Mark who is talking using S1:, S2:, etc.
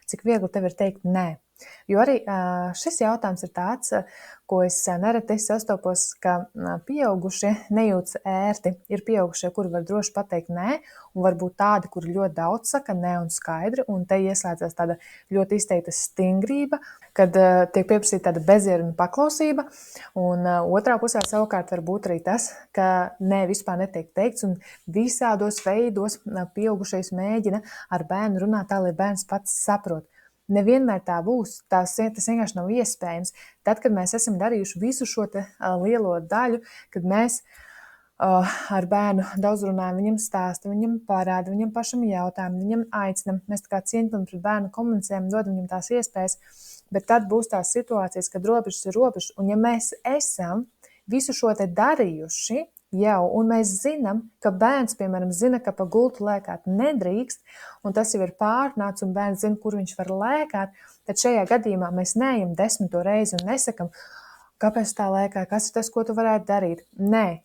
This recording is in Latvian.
S1: cik viegli tev ir teikt nē. Jo arī šis jautājums ir tāds, ko es nereti sastopos, ka pieaugušie nejūtas ērti. Ir pieaugušie, kuri var droši pateikt nē, un varbūt tādi, kuri ļoti daudz saka nē un skaidri, un te ieslēdzas tāda ļoti izteikta stingrība, kad tiek pieprasīta tāda bezieruna paklausība, un otrā pusē savukārt var būt arī tas, ka nē vispār netiek teikts, un visādos veidos pieaugušais mēģina ar bērnu runāt tā, lai bērns pats saprot. Nevienmēr tā būs, tas vienkārši nav iespējams. Tad, kad mēs esam darījuši visu šo lielo daļu, kad mēs ar bērnu daudz runājam, viņam stāstam, viņam parāda, viņam pašam jautājam, viņam aicinam, mēs tā kā cieņpilni pret bērnu komunicējam, dodam viņam tās iespējas, bet tad būs tās situācijas, kad robežas ir robežas, un ja mēs esam visu šo te darījuši, jau, un mēs zinām, ka bērns, piemēram, zina, ka pa gultu lēkāt nedrīkst, un tas jau ir pārnāts, un bērns zina, kur viņš var lēkāt, tad šajā gadījumā mēs neejam 10. reizi un nesakam, kāpēc tā lēkā, kas ir tas, ko tu varētu darīt. Nē,